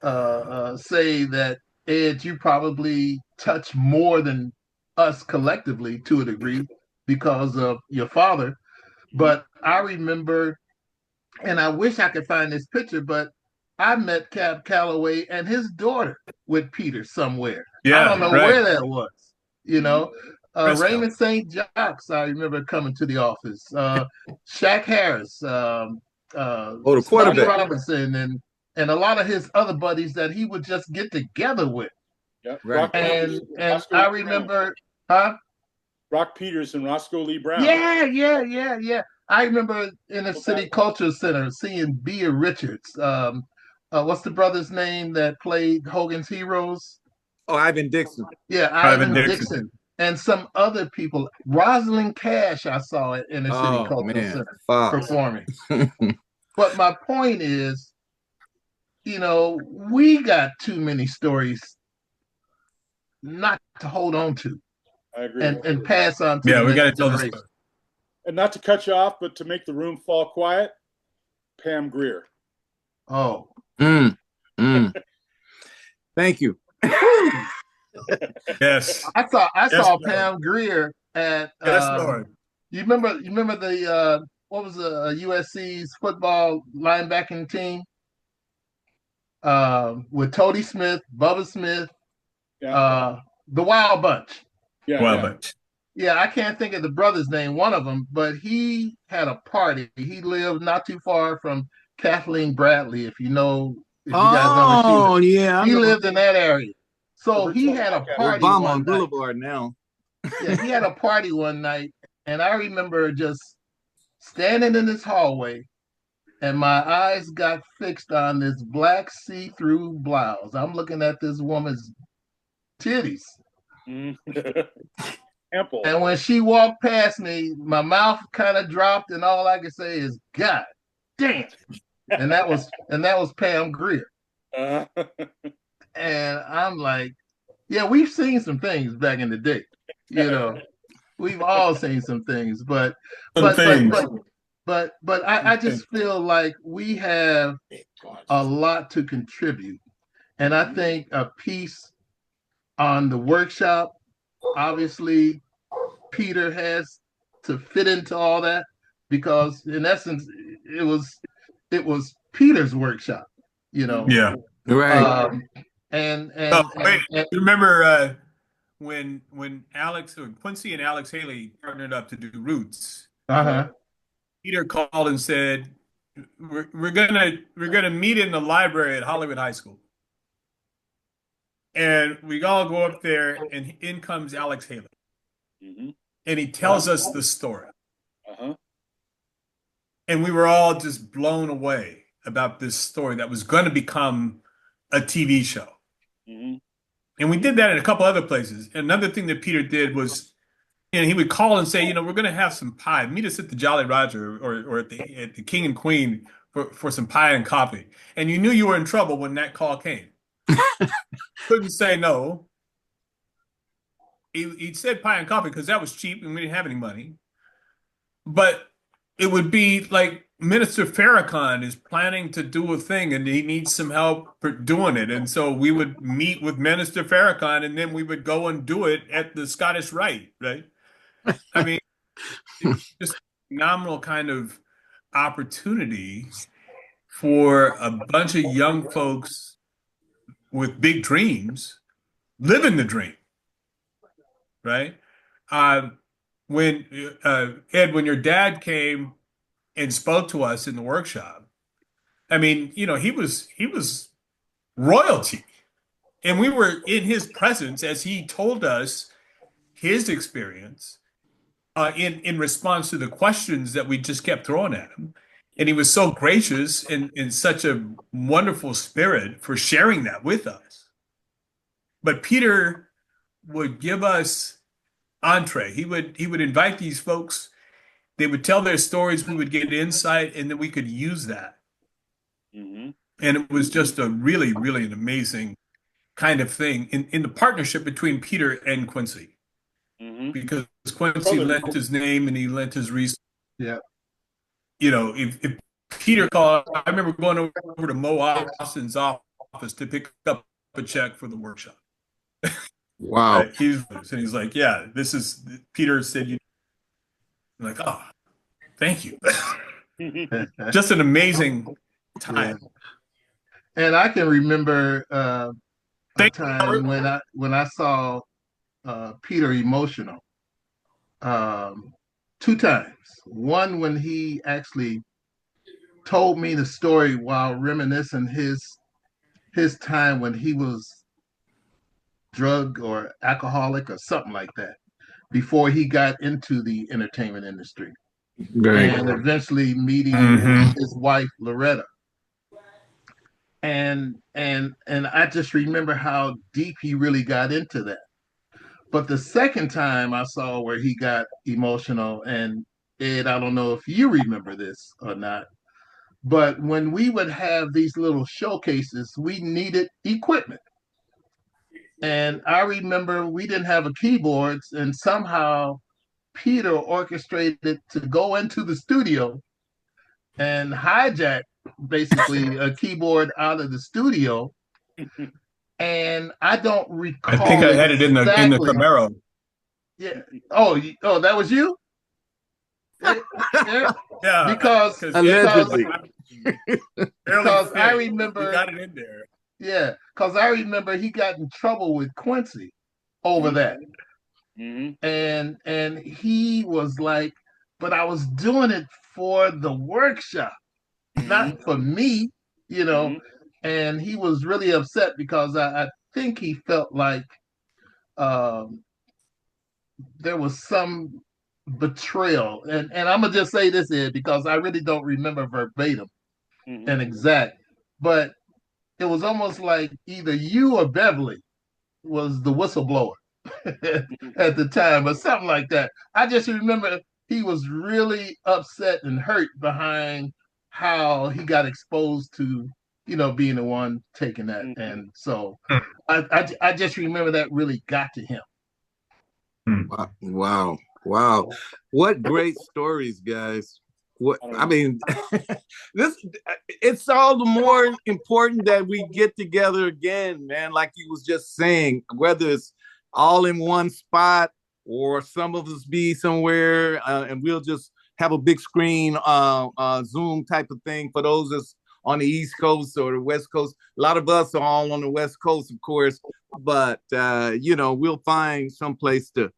say that, Ed, you probably touch more than us collectively to a degree because of your father. But I remember, and I wish I could find this picture, but I met Cab Calloway and his daughter with Peter somewhere. I don't know where that was, you know. Raymond St. Jacques, I remember coming to the office. Shaq Harris, the quarterback Robinson, and a lot of his other buddies that he would just get together with. Yep. Right. And I remember, Rock Peters and Roscoe Lee Brown. Yeah. I remember in the City Culture Center seeing Bea Richards. What's the brother's name that played Hogan's Heroes? Oh, Ivan Dixon. Yeah, Ivan Dixon. And some other people. Rosalind Cash, I saw it in the City Culture Center performing. But my point is, you know, we got too many stories not to hold on to. I agree. And pass on to we got to tell the story. And not to cut you off, but to make the room fall quiet, Pam Grier. Oh. Thank you. Yes. I saw Pam Grier at you remember the what was the USC's football linebacking team? With Toady Smith, Bubba Smith, the Wild Bunch. Wild Bunch. Yeah, I can't think of the brother's name, one of them, but he had a party. He lived not too far from Kathleen Bradley, if you know, if you guys know. He lived in that area. So he had a party. Obama on Boulevard now. Yeah, he had a party one night, and I remember just standing in this hallway, and my eyes got fixed on this black see-through blouse. I'm looking at this woman's titties. Ample. And when she walked past me, my mouth kind of dropped, and all I could say is, "God damn!" And that was Pam Grier. And I'm like, yeah, we've seen some things back in the day. You know, we've all seen some things, but I just feel like we have a lot to contribute, and I think a piece on the workshop. Obviously, Peter has to fit into all that because, in essence, it was Peter's workshop, you know. Yeah, right. You remember when Quincy and Alex Haley partnered up to do Roots? Peter called and said, "We're gonna meet in the library at Hollywood High School." And we all go up there, and in comes Alex Haley. And he tells us the story. And we were all just blown away about this story that was going to become a TV show. And we did that in a couple other places. Another thing that Peter did was, he would call and say, we're going to have some pie. Meet us at the Jolly Roger or at the King and Queen for some pie and coffee. And you knew you were in trouble when that call came. Couldn't say no. He said pie and coffee because that was cheap and we didn't have any money. But it would be like Minister Farrakhan is planning to do a thing and he needs some help for doing it. And so we would meet with Minister Farrakhan and then we would go and do it at the Scottish Rite, right? I mean, it's just a phenomenal kind of opportunity for a bunch of young folks with big dreams, living the dream, right? When Ed, when your dad came and spoke to us in the workshop, I mean, he was royalty, and we were in his presence as he told us his experience in response to the questions that we just kept throwing at him. And he was so gracious and in such a wonderful spirit for sharing that with us. But Peter would give us entree. He would invite these folks. They would tell their stories. We would get insight, and then we could use that. And it was just a really, really an amazing kind of thing in the partnership between Peter and Quincy. Because Quincy lent his name and he lent his resources. Yeah. If Peter called, I remember going over to Mo Austin's office to pick up a check for the workshop. Wow. He's like, yeah, this is Peter said you. I'm like, oh, thank you. Just an amazing time. And I can remember a Thank time when I saw Peter emotional 2 times. One when he actually told me the story while reminiscing his time when he was drug or alcoholic or something like that before he got into the entertainment industry, and eventually meeting his wife Loretta. And I just remember how deep he really got into that. But the second time I saw where he got emotional, and Ed, I don't know if you remember this or not, but when we would have these little showcases, we needed equipment. And I remember we didn't have a keyboards, and somehow Peter orchestrated to go into the studio and hijack basically a keyboard out of the studio. And I don't recall. I think I had it in the Camaro. Yeah. Oh, that was you? Yeah. Because allegedly. Because I remember we got it in there. Yeah, because I remember he got in trouble with Quincy over that. And he was like, but I was doing it for the workshop, not for me, And he was really upset because I think he felt like there was some betrayal. And I'm going to just say this, Ed, because I really don't remember verbatim and exact, but it was almost like either you or Beverly was the whistleblower at the time or something like that. I just remember he was really upset and hurt behind how he got exposed to, being the one taking that. And so I just remember that really got to him. Wow. What great stories, guys. It's all the more important that we get together again, man. Like you was just saying, whether it's all in one spot or some of us be somewhere and we'll just have a big screen Zoom type of thing for those that's on the East Coast or the West Coast. A lot of us are all on the West Coast, of course, but we'll find some place to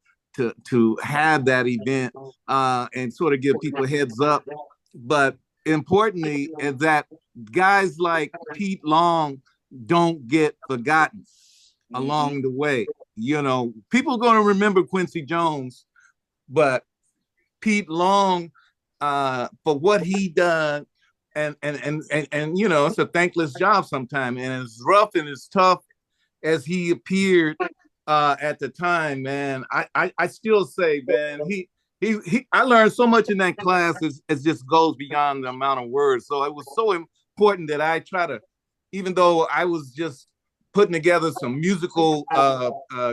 have that event and sort of give people a heads up. But importantly is that guys like Pete Long don't get forgotten along the way. People are going to remember Quincy Jones, but Pete Long for what he done, and it's a thankless job sometimes, and as rough and as tough as he appeared at the time, man, I still say, man, I learned so much in that class. It just goes beyond the amount of words. So it was so important that I try to, even though I was just putting together some musical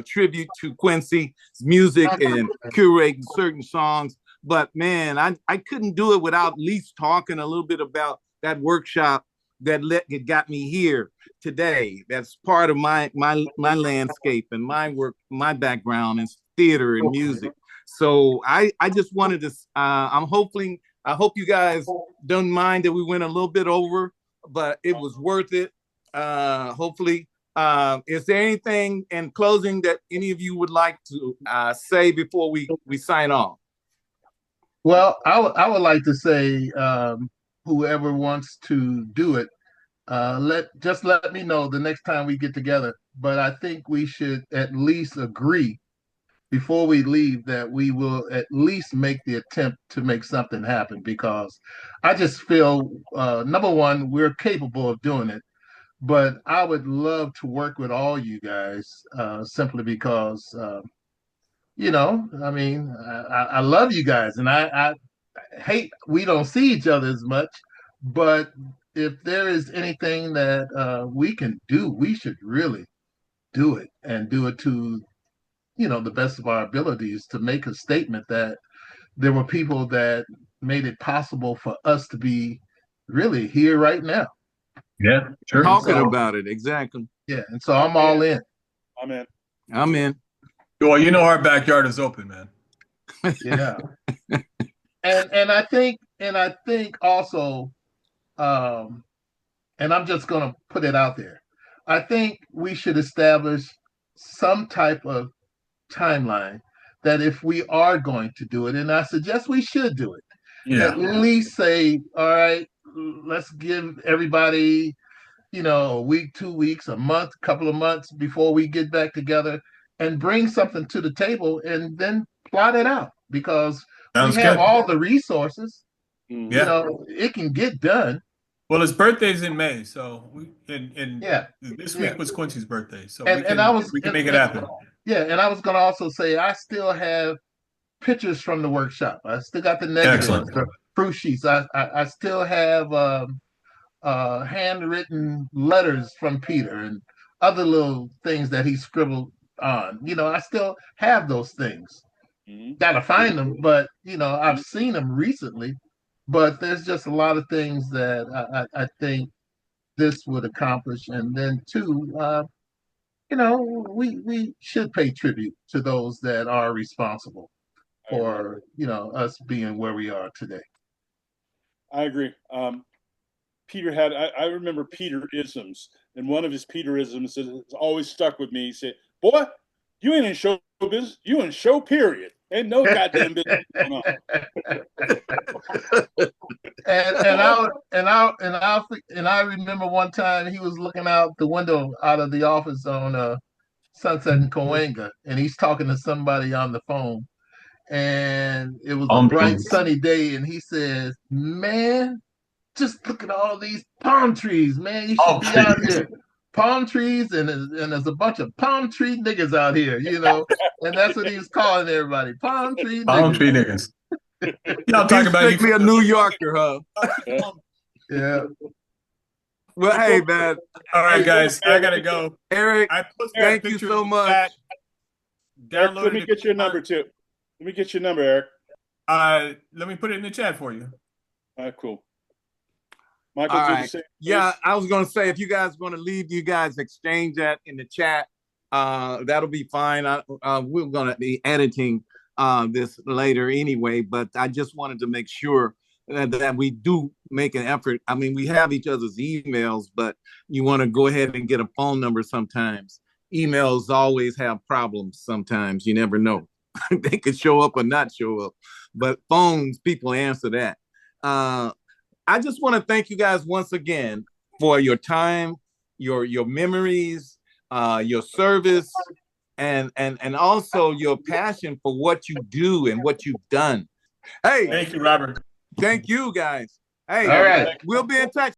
tribute to Quincy's music and curating certain songs, but man, I couldn't do it without at least talking a little bit about that workshop that got me here today. That's part of my landscape and my work, my background is theater and music. So I just wanted to, I hope you guys don't mind that we went a little bit over, but it was worth it. Hopefully, is there anything in closing that any of you would like to say before we sign off? Well, I would like to say, whoever wants to do it, let me know the next time we get together. But I think we should at least agree before we leave that we will at least make the attempt to make something happen, because I just feel, number one, we're capable of doing it, but I would love to work with all you guys simply because, I love you guys, and I hate we don't see each other as much, but if there is anything that we can do, we should really do it, and do it to the best of our abilities, to make a statement that there were people that made it possible for us to be really here right now. Yeah, sure. Talking about it, exactly. Yeah, and so I'm all in. I'm in. I'm in. Well, you know our backyard is open, man. Yeah. And I think also, and I'm just gonna put it out there. I think we should establish some type of timeline that if we are going to do it, and I suggest we should do it, at least say, all right, let's give everybody, a week, 2 weeks, a month, couple of months before we get back together and bring something to the table and then plot it out because Sounds we have good. all the resources. Yeah. It can get done. Well, his birthday's in May, so Yeah. This week was Quincy's birthday, so And we can make it happen. Yeah, and I was going to also say I still have pictures from the workshop. I still got the negatives, the proof sheets. I still have handwritten letters from Peter and other little things that he scribbled on. I still have those things. Gotta find them, but I've seen them recently. But there's just a lot of things that I think this would accomplish, and then too, we should pay tribute to those that are responsible for us being where we are today. I agree. Peter had, I remember Peter-isms, and one of his Peter-isms has always stuck with me. He said, "Boy, you ain't in show business, you in show period. Ain't no goddamn business going on." And I remember one time he was looking out the window out of the office on Sunset and Cahuenga, and he's talking to somebody on the phone, and it was a bright sunny day, and he says, "Man, just look at all these palm trees, man. You should be out here. Palm trees, and there's a bunch of palm tree niggas out here, and that's what he was calling everybody. Palm tree niggas. Palm tree niggas. Y'all talking about strictly a New Yorker, huh? Yeah. Well, hey, man. All right, guys, I gotta go. Eric, thank you so much. Eric, let me get your number too. Let me get your number, Eric. Let me put it in the chat for you. All right, cool. Michael, all right. Yeah, I was going to say, if you guys are going to leave, you guys exchange that in the chat. That'll be fine. We're going to be editing this later anyway, but I just wanted to make sure that we do make an effort. I mean, we have each other's emails, but you want to go ahead and get a phone number sometimes. Emails always have problems sometimes. You never know. They could show up or not show up. But phones, people answer that. I just want to thank you guys once again for your time, your memories, your service, and also your passion for what you do and what you've done. Hey, thank you, Robert. Thank you, guys. Hey, all right. We'll be in touch.